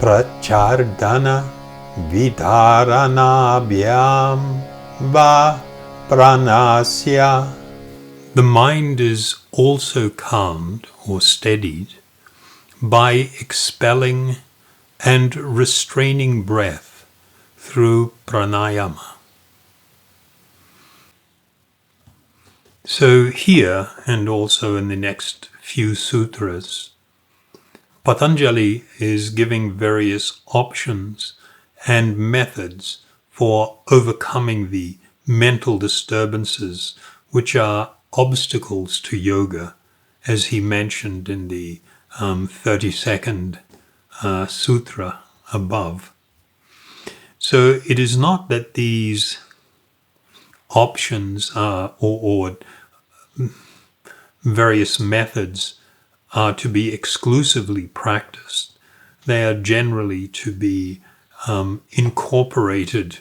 prachardana vidaranabhyam va pranasya. The mind is also calmed or steadied by expelling and restraining breath through pranayama. So here, and also in the next few sutras, Patanjali is giving various options and methods for overcoming the mental disturbances which are obstacles to yoga, as he mentioned in the 32nd sutra above. So it is not that these options or various methods are to be exclusively practiced. They are generally to be incorporated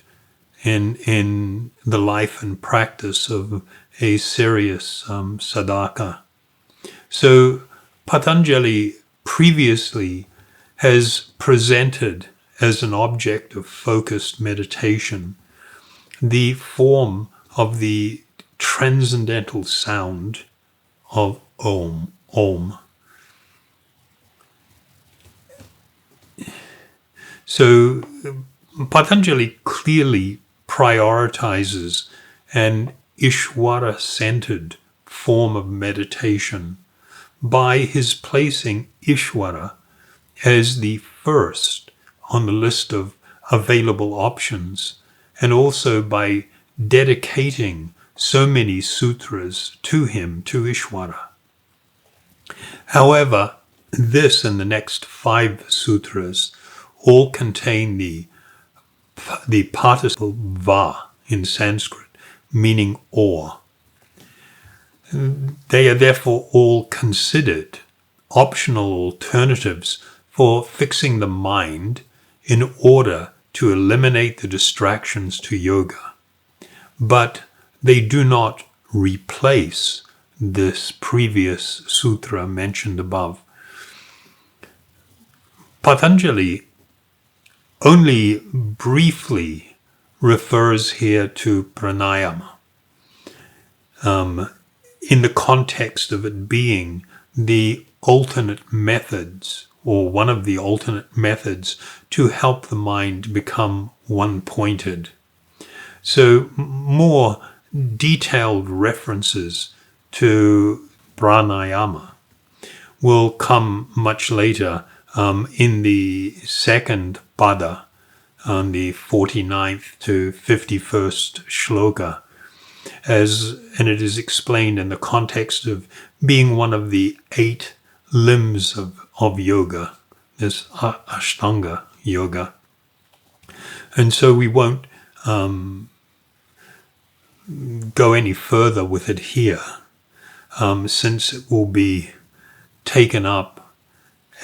in the life and practice of a serious sadhaka. So Patanjali previously has presented as an object of focused meditation the form of the transcendental sound of Om. So Patanjali clearly prioritizes an Ishvara-centered form of meditation by his placing Ishvara as the first on the list of available options, and also by dedicating so many sutras to him, to Ishvara. However, this and the next 5 sutras all contain the participle va in Sanskrit, meaning or. They are therefore all considered optional alternatives for fixing the mind in order to eliminate the distractions to yoga. But they do not replace this previous sutra mentioned above. Patanjali only briefly refers here to pranayama in the context of it being the alternate methods, or one of the alternate methods, to help the mind become one-pointed. So more detailed references to pranayama will come much later in the second pada, on the 49th to 51st shloka, and it is explained in the context of being one of the 8 limbs of yoga, this Ashtanga yoga. And so we won't go any further with it here, since it will be taken up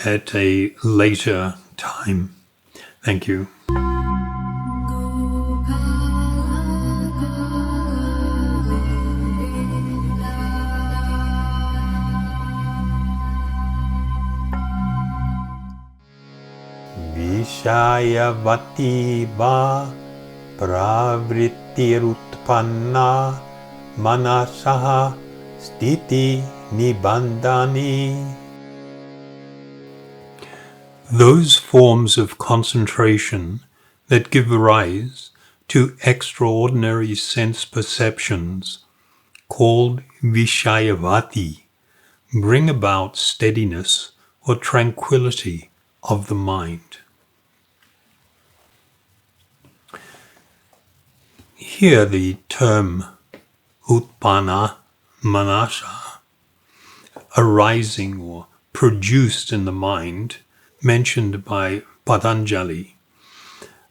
at a later time. Thank you. Vishayavati va pravrittirutpanna manasaha stiti nibandhani. Those forms of concentration that give rise to extraordinary sense perceptions, called Vishayavati, bring about steadiness or tranquility of the mind. Here the term utpanna manasa, arising or produced in the mind, mentioned by Patanjali.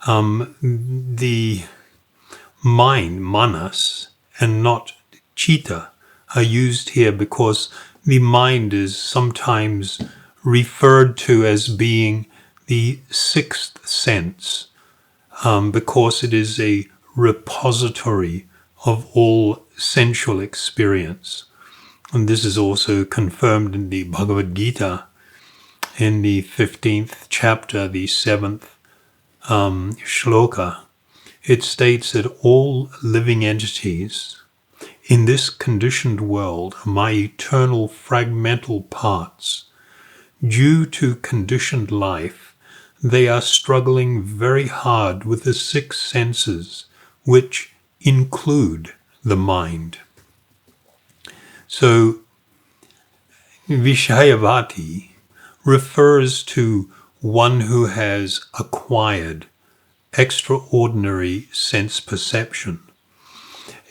The mind, manas, and not chitta, are used here because the mind is sometimes referred to as being the 6th sense, because it is a repository of all sensual experience. And this is also confirmed in the Bhagavad Gita, in the 15th chapter, the 7th shloka, it states that all living entities in this conditioned world are my eternal fragmental parts. Due to conditioned life, they are struggling very hard with the 6 senses, which include the mind. So, Vishayavati refers to one who has acquired extraordinary sense perception.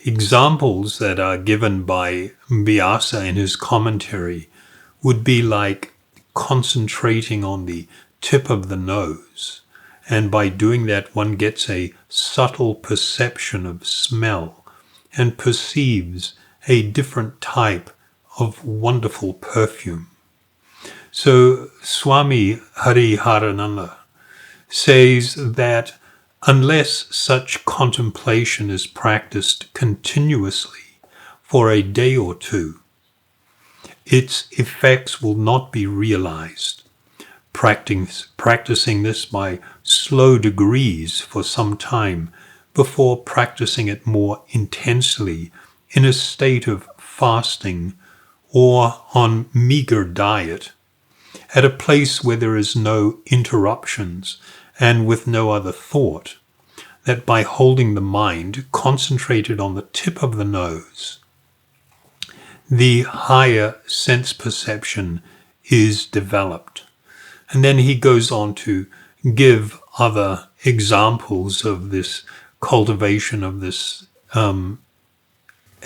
Examples that are given by Vyasa in his commentary would be like concentrating on the tip of the nose, and by doing that one gets a subtle perception of smell and perceives a different type of wonderful perfume. So Swami Hariharananda says that unless such contemplation is practiced continuously for a day or two, its effects will not be realized. Practicing this by slow degrees for some time before practicing it more intensely in a state of fasting or on meager diet, at a place where there is no interruptions and with no other thought, that by holding the mind concentrated on the tip of the nose, the higher sense perception is developed. And then he goes on to give other examples of this cultivation of this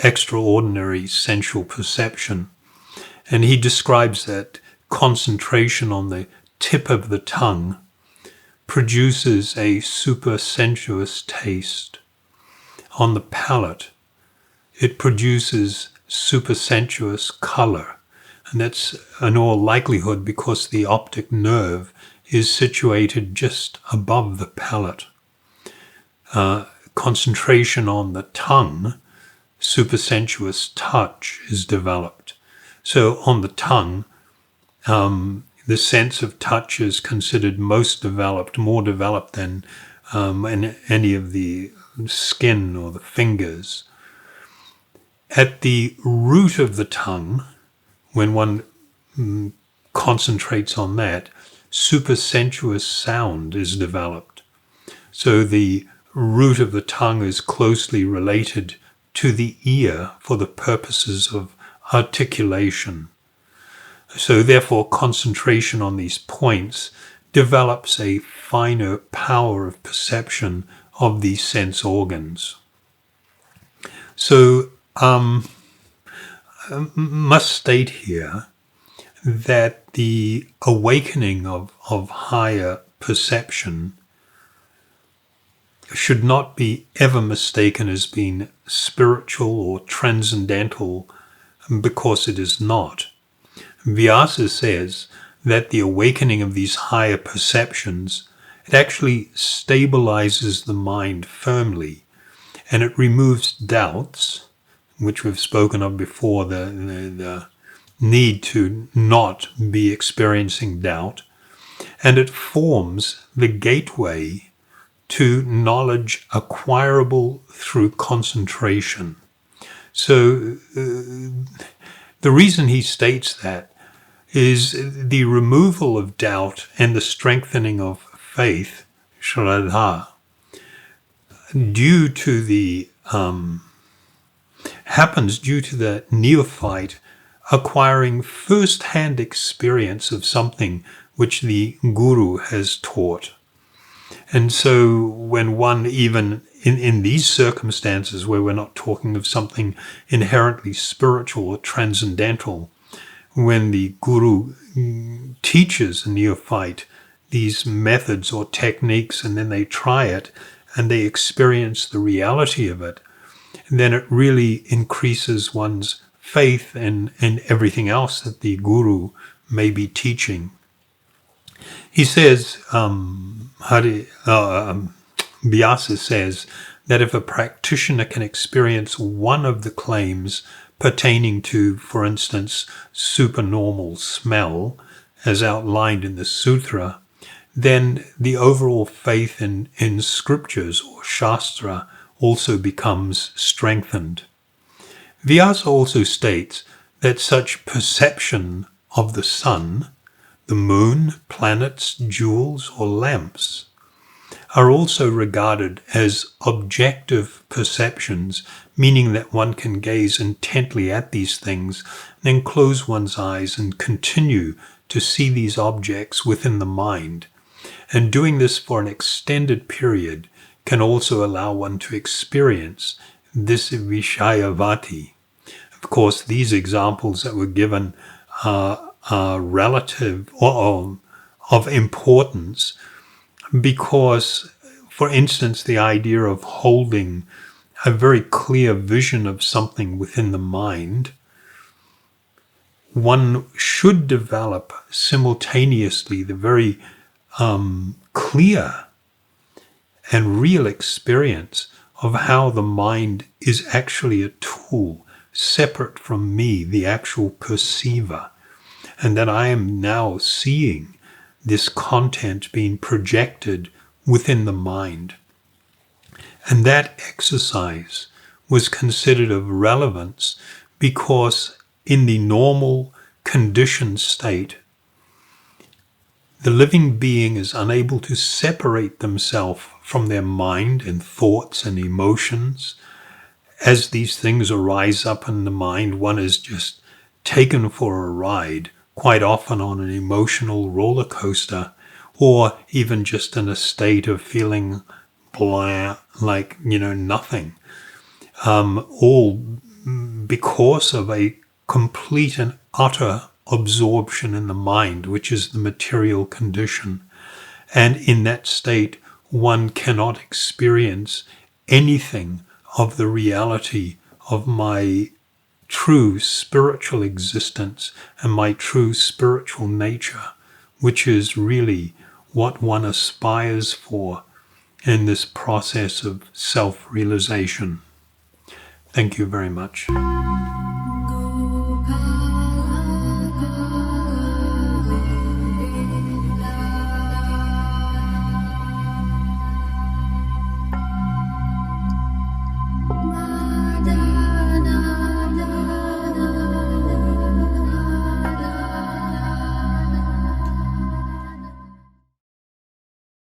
extraordinary sensual perception. And he describes that concentration on the tip of the tongue produces a supersensuous taste. On the palate, it produces supersensuous color. And that's in all likelihood because the optic nerve is situated just above the palate. Concentration on the tongue, supersensuous touch is developed. So on the tongue, the sense of touch is considered most developed, more developed than in any of the skin or the fingers. At the root of the tongue, when one concentrates on that, supersensuous sound is developed. So the root of the tongue is closely related to the ear for the purposes of articulation. So therefore, concentration on these points develops a finer power of perception of these sense organs. So must state here that the awakening of higher perception should not be ever mistaken as being spiritual or transcendental, because it is not. Vyasa says that the awakening of these higher perceptions, it actually stabilizes the mind firmly, and it removes doubts, which we've spoken of before, the need to not be experiencing doubt, and it forms the gateway to knowledge acquirable through concentration. So the reason he states that is the removal of doubt and the strengthening of faith, shraddha, happens due to the neophyte acquiring first-hand experience of something which the guru has taught. And so when one, even in these circumstances where we're not talking of something inherently spiritual or transcendental, when the guru teaches a neophyte these methods or techniques, and then they try it and they experience the reality of it, then it really increases one's faith in everything else that the guru may be teaching. He says, Vyasa says that if a practitioner can experience one of the claims pertaining to, for instance, supernormal smell as outlined in the sutra, then the overall faith in scriptures or shastra also becomes strengthened. Vyasa also states that such perception of the sun, the moon, planets, jewels, or lamps are also regarded as objective perceptions, meaning that one can gaze intently at these things, then close one's eyes and continue to see these objects within the mind. And doing this for an extended period can also allow one to experience this Vishayavati. Of course, these examples that were given are relative or of importance because, for instance, the idea of holding a very clear vision of something within the mind, one should develop simultaneously the very clear and real experience of how the mind is actually a tool separate from me, the actual perceiver, and that I am now seeing this content being projected within the mind. And that exercise was considered of relevance because in the normal conditioned state, the living being is unable to separate themselves from their mind and thoughts and emotions. As these things arise up in the mind, one is just taken for a ride, quite often on an emotional roller coaster, or even just in a state of feeling blah, like, nothing. All because of a complete and utter absorption in the mind, which is the material condition. And in that state, one cannot experience anything of the reality of my true spiritual existence and my true spiritual nature, which is really what one aspires for in this process of self-realization. Thank you very much.